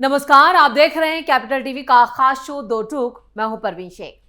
नमस्कार, आप देख रहे हैं कैपिटल टीवी का खास शो दो टूक। मैं हूं परवीन शेख।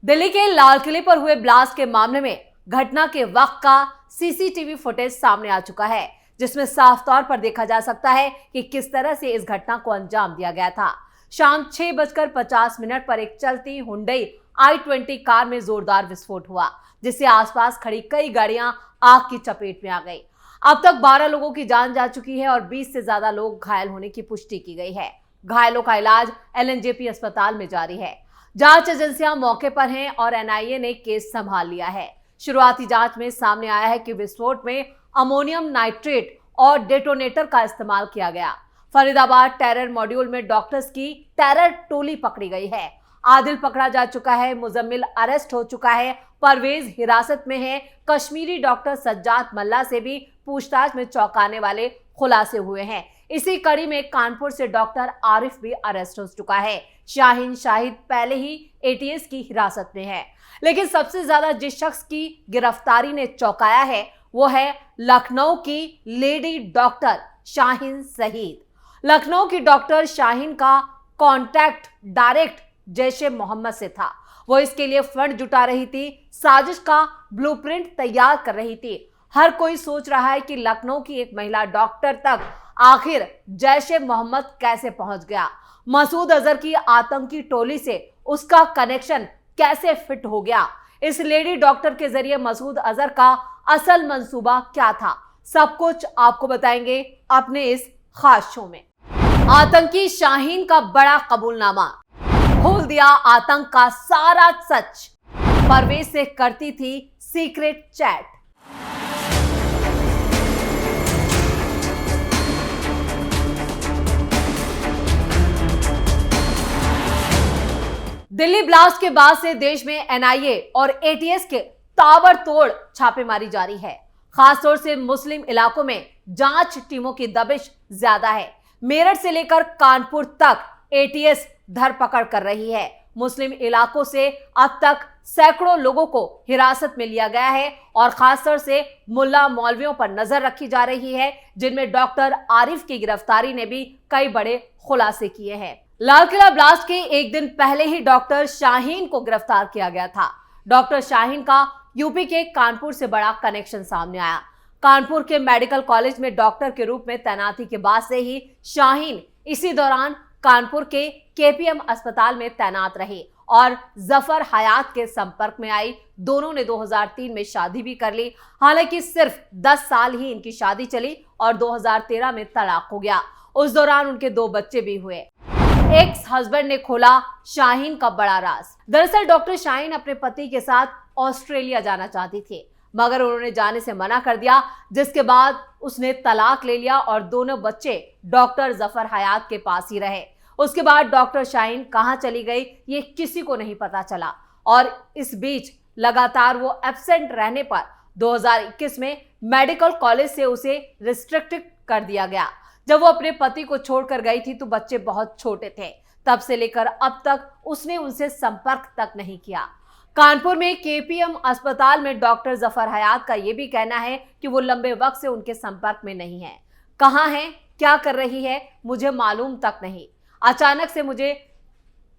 दिल्ली के लाल किले पर हुए ब्लास्ट के मामले में घटना के वक्त का सीसीटीवी फुटेज सामने आ चुका है, जिसमें साफ तौर पर देखा जा सकता है कि किस तरह से इस घटना को अंजाम दिया गया था। शाम 6:50 पर एक चलती हुंडई i20 कार में जोरदार विस्फोट हुआ, जिससे आसपास खड़ी कई गाड़ियां आग की चपेट में आ गई। अब तक 12 लोगों की जान जा चुकी है और 20 से ज्यादा लोग घायल होने की पुष्टि की गई है। घायलों का इलाज एलएनजेपी अस्पताल में जारी है। जांच एजेंसियां मौके पर हैं और एनआईए ने केस संभाल लिया है। शुरुआती जांच में सामने आया है कि विस्फोट में अमोनियम नाइट्रेट और डेटोनेटर का इस्तेमाल किया गया। फरीदाबाद टेरर मॉड्यूल में डॉक्टर्स की टेरर टोली पकड़ी गई है। आदिल पकड़ा जा चुका है, मुजम्मिल अरेस्ट हो चुका है, परवेज हिरासत में है। कश्मीरी डॉक्टर सज्जाद मल्ला से भी पूछताछ में चौंकाने वाले खुलासे हुए हैं। इसी कड़ी में कानपुर से डॉक्टर आरिफ भी अरेस्ट हो चुका है। शाहीन शाहिद पहले ही एटीएस की हिरासत में है, लेकिन सबसे ज्यादा जिस शख्स की गिरफ्तारी ने चौंकाया है वो है लखनऊ की लेडी डॉक्टर शाहीन शहीद। लखनऊ की डॉक्टर शाहीन का कॉन्टैक्ट डायरेक्ट जैशे मोहम्मद से था। वो इसके लिए फंड जुटा रही थी, साजिश का ब्लूप्रिंट तैयार कर रही थी। हर कोई सोच रहा है कि लखनऊ की एक महिला डॉक्टर तक आखिर जैशे मोहम्मद कैसे पहुंच गया। मसूद अजहर की आतंकी टोली से उसका कनेक्शन कैसे फिट हो गया। इस लेडी डॉक्टर के जरिए मसूद अजहर का असल मंसूबा क्या था, सब कुछ आपको बताएंगे अपने इस खास शो में। आतंकी शाहीन का बड़ा कबूलनामा, खोल दिया आतंक का सारा सच। परवेज से करती थी सीक्रेट चैट। दिल्ली ब्लास्ट के बाद से देश में एनआईए और एटीएस के ताबड़तोड़ छापेमारी जारी है। खासतौर से मुस्लिम इलाकों में जांच टीमों की दबिश ज्यादा है। मेरठ से लेकर कानपुर तक एटीएस धरपकड़ कर रही है। मुस्लिम इलाकों से अब तक सैकड़ों लोगों को हिरासत में लिया गया है और खासतौर से मुल्ला मौलवियों पर नजर रखी जा रही है, जिनमें डॉक्टर आरिफ की गिरफ्तारी ने भी कई बड़े खुलासे किए हैं। लाल किला ब्लास्ट के एक दिन पहले ही डॉक्टर शाहीन को गिरफ्तार किया गया था। डॉक्टर शाहीन का यूपी के कानपुर से बड़ा कनेक्शन सामने आया। कानपुर के मेडिकल कॉलेज में डॉक्टर के रूप में तैनाती के बाद से ही शाहीन इसी दौरान कानपुर के केपीएम अस्पताल में तैनात रहे और जफर हयात के संपर्क में आई। दोनों ने 2003 में शादी भी कर ली। हालांकि सिर्फ 10 साल ही इनकी शादी चली और 2013 में तलाक हो गया। उस दौरान उनके 2 बच्चे भी हुए। एक्स हस्बैंड ने खोला शाहीन का बड़ा राज। दरअसल डॉक्टर शाहीन अपने पति के साथ ऑस्ट्रेलिया जाना चाहती थी, मगर उन्होंने जाने से मना कर दिया, जिसके बाद उसने तलाक ले लिया और दोनों बच्चे डॉक्टर जफर हयात के पास ही रहे। उसके बाद डॉक्टर शाहीन कहां चली गई ये किसी को नहीं पता चला और इस बीच लगातार वो एब्सेंट रहने पर 2021 में मेडिकल कॉलेज से उसे रिस्ट्रिक्ट कर दिया गया। जब वो अपने पति को छोड़कर गई थी तो बच्चे बहुत छोटे थे। तब से लेकर अब तक उसने उनसे संपर्क तक नहीं किया। कानपुर में केपीएम अस्पताल में डॉक्टर जफर हयात का यह भी कहना है कि वो लंबे वक्त से उनके संपर्क में नहीं है। कहां है, क्या कर रही है, मुझे मालूम तक नहीं। अचानक से मुझे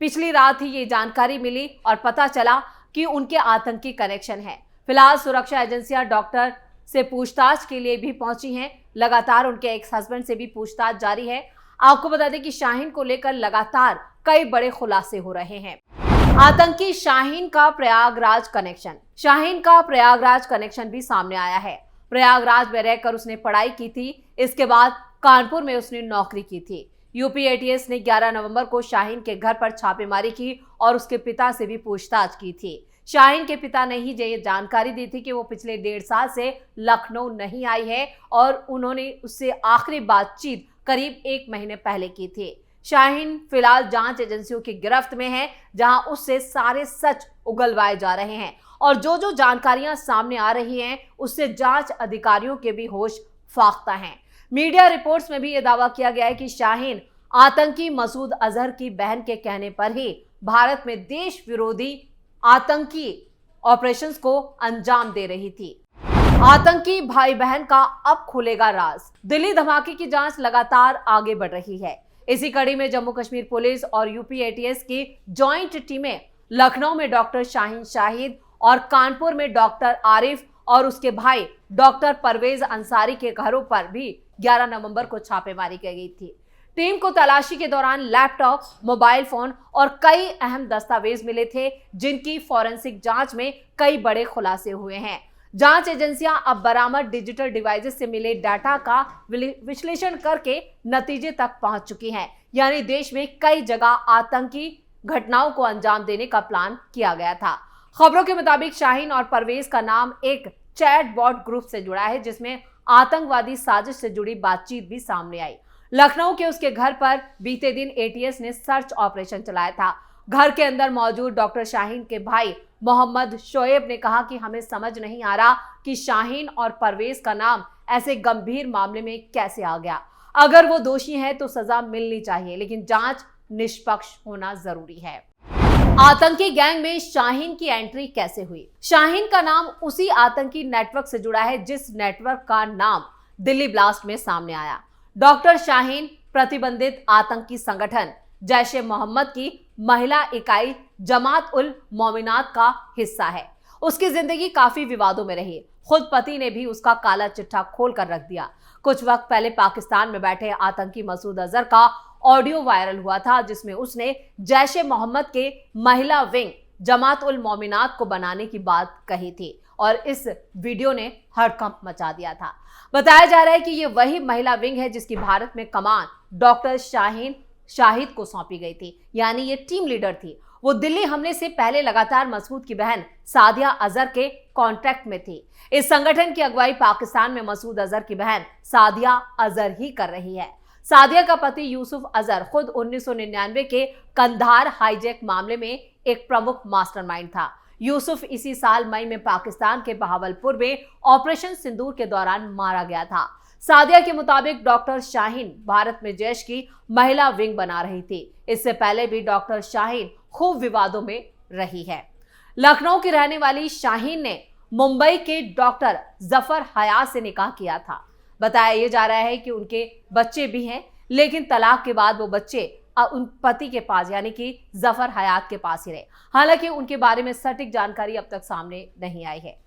पिछली रात ही ये जानकारी मिली और पता चला कि उनके आतंकी कनेक्शन है। फिलहाल सुरक्षा एजेंसियां डॉक्टर से पूछताछ के लिए भी पहुंची हैं। लगातार उनके एक्स हस्बैंड से भी पूछताछ जारी है। आपको बता दें कि शाहीन को लेकर लगातार कई बड़े खुलासे हो रहे हैं। आतंकी शाहीन का प्रयागराज कनेक्शन। शाहीन का प्रयागराज कनेक्शन भी सामने आया है। प्रयागराज में रहकर उसने पढ़ाई की थी। इसके बाद कानपुर में उसने नौकरी की थी। यूपी एटीएस ने 11 नवंबर को शाहीन के घर पर छापेमारी की और उसके पिता से भी पूछताछ की थी। शाहीन के पिता ने ही ये जानकारी दी थी कि वो पिछले 1.5 साल से लखनऊ नहीं आई है और उन्होंने उससे आखिरी बातचीत करीब 1 महीने पहले की थी। शाहीन फिलहाल जांच एजेंसियों की गिरफ्त में है, जहां उससे सारे सच उगलवाए जा रहे हैं और जो जो जानकारियां सामने आ रही हैं उससे जांच अधिकारियों के भी होश फाख्ता हैं। मीडिया रिपोर्ट्स में भी यह दावा किया गया है कि शाहीन आतंकी मसूद अजहर की बहन के कहने पर ही भारत में देश विरोधी आतंकी ऑपरेशंस को अंजाम दे रही थी। आतंकी भाई बहन का अब खुलेगा राज। दिल्ली धमाके की जांच लगातार आगे बढ़ रही है। इसी कड़ी में जम्मू कश्मीर पुलिस और यूपी एटीएस की जॉइंट टीमें लखनऊ में डॉक्टर शाहीन शाहिद और कानपुर में डॉक्टर आरिफ और उसके भाई डॉक्टर परवेज अंसारी के घरों पर भी 11 नवंबर को छापेमारी की गई थी। टीम को तलाशी के दौरान लैपटॉप, मोबाइल फोन और कई अहम दस्तावेज मिले थे, जिनकी फॉरेंसिक जांच में कई बड़े खुलासे हुए हैं। जांच एजेंसियां अब बरामद डिजिटल डिवाइसेस से मिले डाटा का विश्लेषण करके नतीजे तक पहुंच चुकी हैं। यानी देश में कई जगह आतंकी घटनाओं को अंजाम देने का प्लान किया गया था। खबरों के मुताबिक शाहीन और परवेज का नाम एक चैटबॉट ग्रुप से जुड़ा है, जिसमें आतंकवादी साजिश से जुड़ी बातचीत भी सामने आई। लखनऊ के उसके घर पर बीते दिन एटीएस ने सर्च ऑपरेशन चलाया था। घर के अंदर मौजूद डॉक्टर शाहीन के भाई मोहम्मद शोएब ने कहा कि हमें समझ नहीं आ रहा कि शाहीन और परवेज का नाम ऐसे गंभीर मामले में कैसे आ गया। अगर वो दोषी हैं तो सजा मिलनी चाहिए, लेकिन जांच निष्पक्ष होना जरूरी है। आतंकी गैंग में शाहीन की एंट्री कैसे हुई? शाहीन का नाम उसी आतंकी नेटवर्क से जुड़ा है जिस नेटवर्क का नाम दिल्ली ब्लास्ट में सामने आया। डॉक्टर शाहीन प्रतिबंधित आतंकी संगठन जैश ए मोहम्मद की महिला इकाई जमात उल मोमिनात का हिस्सा है। उसकी जिंदगी काफी विवादों में रही। खुद पति ने भी उसका काला चिट्ठा खोल कर रख दिया। कुछ वक्त पहले पाकिस्तान में बैठे आतंकी मसूद अजहर का ऑडियो वायरल हुआ था, जिसमें उसने जैश ए मोहम्मद के महिला विंग जमात उल मोमिनात को बनाने की बात कही थी और इस वीडियो ने हड़कंप मचा दिया था। बताया जा रहा है कि ये वही महिला विंग है जिसकी भारत में कमान डॉक्टर शाहीन शाहिद को सौंपी गई थी, यानी ये टीम लीडर थी। वो दिल्ली हमले से पहले लगातार मसूद की बहन सादिया अजहर के कॉन्ट्रैक्ट में थी। इस संगठन की अगुवाई पाकिस्तान में मसूद अजहर की बहन सादिया अजहर ही कर रही है। सादिया का पति यूसुफ अजहर खुद 1999 के कंधार हाईजैक मामले में एक प्रमुख मास्टरमाइंड था। यूसुफ इसी साल मई में पाकिस्तान के बहावलपुर में ऑपरेशन सिंदूर के दौरान मारा गया था। सादिया के मुताबिक डॉक्टर शाहीन भारत में जैश की महिला विंग बना रही थी। इससे पहले भी डॉक्टर शाहीन खूब विवादों में रही है। लखनऊ की रहने वाली शाहीन ने मुंबई के डॉक्टर जफर हयात से निकाह किया था। बताया यह जा रहा है कि उनके बच्चे भी हैं, लेकिन तलाक के बाद वो बच्चे उन पति के पास यानी कि जफर हयात के पास ही रहे। हालांकि उनके बारे में सटीक जानकारी अब तक सामने नहीं आई है।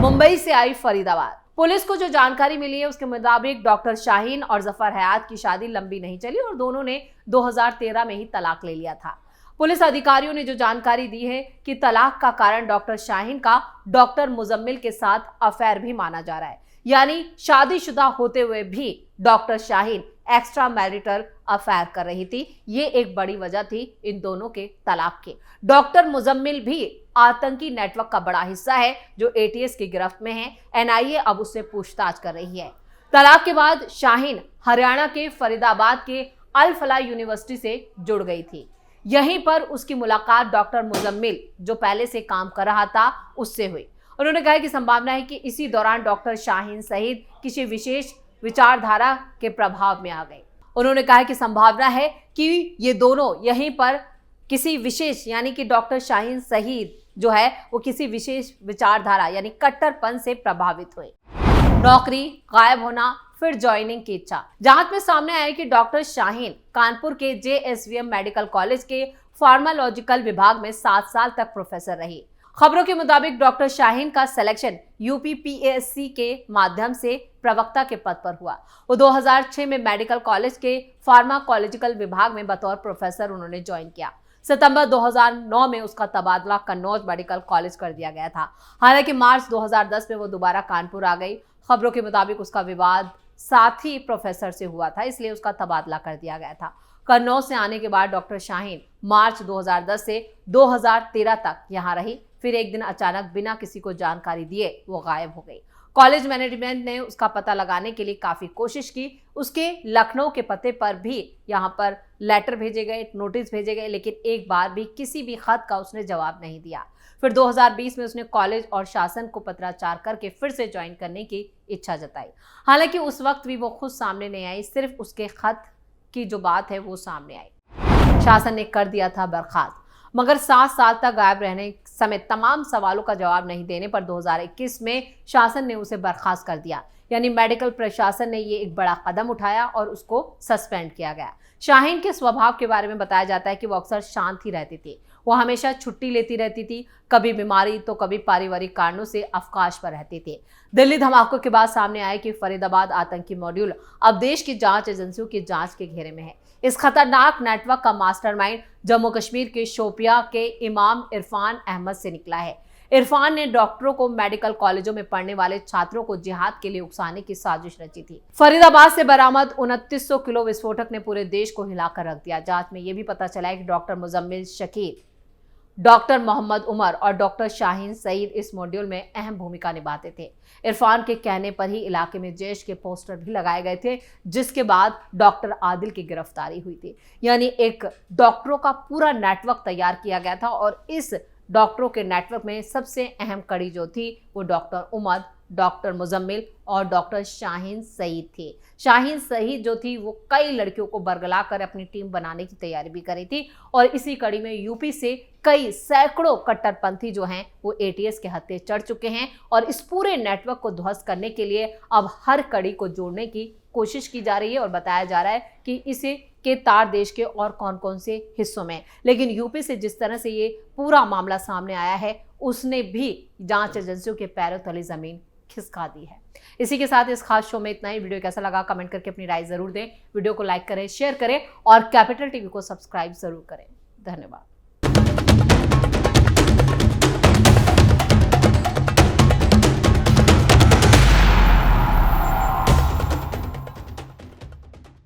मुंबई से आई फरीदाबाद। पुलिस को जो जानकारी मिली है उसके मुताबिक डॉक्टर शाहीन और जफर हयात की शादी लंबी नहीं चली और दोनों ने 2013 में ही तलाक ले लिया था। पुलिस अधिकारियों ने जो जानकारी दी है कि तलाक का कारण डॉक्टर शाहीन का डॉक्टर मुजम्मिल के साथ अफेयर भी माना जा रहा है, यानी शादीशुदा होते हुए भी doctor Shaheen extra marital affair कर रही थी। ये एक बड़ी वजह थी इन दोनों के तलाक के। डॉक्टर मुजम्मिल भी आतंकी नेटवर्क का बड़ा हिस्सा है जो एटीएस की गिरफ्त में है। एनआईए अब उससे पूछताछ कर रही है। तलाक के बाद शाहीन हरियाणा के फरीदाबाद के अल फलाह यूनिवर्सिटी से जुड़ गई थी। यहीं पर उसकी मुलाकात डॉक्टर मुजम्मिल जो पहले से काम कर रहा था उससे हुई। उन्होंने कहा कि संभावना है कि इसी दौरान डॉक्टर शाहीन सहित किसी विशेष विचारधारा के प्रभाव में आ गए। उन्होंने कहा कि संभावना है कि ये दोनों यहीं पर किसी विशेष यानी कि डॉक्टर शाहीन सहित जो है वो किसी विशेष विचारधारा यानी कट्टरपन से प्रभावित हुए। नौकरी गायब होना फिर ज्वाइनिंग की इच्छा। जांच में सामने आया कि डॉक्टर शाहीन कानपुर के जेएसवीएम मेडिकल कॉलेज के फार्मालॉजिकल विभाग में 7 साल तक प्रोफेसर रही। खबरों के मुताबिक डॉक्टर शाहीन का सिलेक्शन यूपीपीएससी के माध्यम से प्रवक्ता के पद पर हुआ। वो 2006 में मेडिकल कॉलेज के फार्माकोलॉजिकल विभाग में बतौर प्रोफेसर उन्होंने ज्वाइन किया। सितंबर 2009 में उसका तबादला कन्नौज मेडिकल कॉलेज कर दिया गया था। हालांकि मार्च 2010 में वो दोबारा कानपुर आ गई। खबरों के मुताबिक उसका विवाद साथी प्रोफेसर से हुआ था, इसलिए उसका तबादला कर दिया गया था। कन्नौज से आने के बाद डॉक्टर शाहीन मार्च 2010 से 2013 तक यहाँ रही। फिर एक दिन अचानक बिना किसी को जानकारी दिए वो गायब हो गई। कॉलेज मैनेजमेंट ने उसका पता लगाने के लिए काफी कोशिश की। उसके लखनऊ के पते पर भी यहाँ पर लेटर भेजे गए, नोटिस भेजे गए, लेकिन एक बार भी किसी भी खत का उसने जवाब नहीं दिया। फिर 2020 में उसने कॉलेज और शासन को पत्राचार करके फिर से ज्वाइन करने की इच्छा जताई। हालांकि उस वक्त भी वो खुद सामने नहीं आई, सिर्फ उसके खत की जो बात है वो सामने आई। शासन ने कर दिया था बर्खास्त, मगर 7 साल तक गायब रहने समेत तमाम सवालों का जवाब नहीं देने पर 2021 में शासन ने उसे बर्खास्त कर दिया। यानी मेडिकल प्रशासन ने ये एक बड़ा कदम उठाया और उसको सस्पेंड किया गया। शाहीन के स्वभाव के बारे में बताया जाता है कि वो अक्सर शांत ही रहती थी। वो हमेशा छुट्टी लेती रहती थी, कभी बीमारी तो कभी पारिवारिक कारणों से अवकाश पर रहती थी। दिल्ली धमाकों के बाद सामने आया कि फरीदाबाद आतंकी मॉड्यूल अब देश की जांच एजेंसियों की जांच के घेरे में है। इस खतरनाक नेटवर्क का मास्टरमाइंड जम्मू कश्मीर के शोपिया के इमाम इरफान अहमद से निकला है। इरफान ने डॉक्टरों को मेडिकल कॉलेजों में पढ़ने वाले छात्रों को जिहाद के लिए उकसाने की साजिश रची थी। फरीदाबाद से बरामद 2900 किलो विस्फोटक ने पूरे देश को हिलाकर रख दिया। जांच में यह भी पता चला है कि डॉक्टर मुजम्मिल शकील, डॉक्टर मोहम्मद उमर और डॉक्टर शाहीन सईद इस मॉड्यूल में अहम भूमिका निभाते थे। इरफान के कहने पर ही इलाके में जैश के पोस्टर भी लगाए गए थे, जिसके बाद डॉक्टर आदिल की गिरफ्तारी हुई थी। यानी एक डॉक्टरों का पूरा नेटवर्क तैयार किया गया था और इस डॉक्टरों के नेटवर्क में सबसे अहम कड़ी जो थी वो डॉक्टर उमर, डॉक्टर मुजम्मिल और डॉक्टर शाहीन सईद थी। शाहीन सईद जो थी वो कई लड़कियों को बरगला कर अपनी टीम बनाने की तैयारी भी करी थी और इसी कड़ी में यूपी से कई सैकड़ों कट्टरपंथी जो हैं वो एटीएस के हत्थे चढ़ चुके हैं और इस पूरे नेटवर्क को ध्वस्त करने के लिए अब हर कड़ी को जोड़ने की कोशिश की जा रही है और बताया जा रहा है कि इसे के तार देश के और कौन कौन से हिस्सों में। लेकिन यूपी से जिस तरह से ये पूरा मामला सामने आया है उसने भी जांच एजेंसियों के पैरों तले जमीन खिसका दी है। इसी के साथ इस खास शो में इतना ही। वीडियो कैसा लगा कमेंट करके अपनी राय जरूर दें। वीडियो को लाइक करें, शेयर करें और कैपिटल टीवी को सब्सक्राइब जरूर करें। धन्यवाद।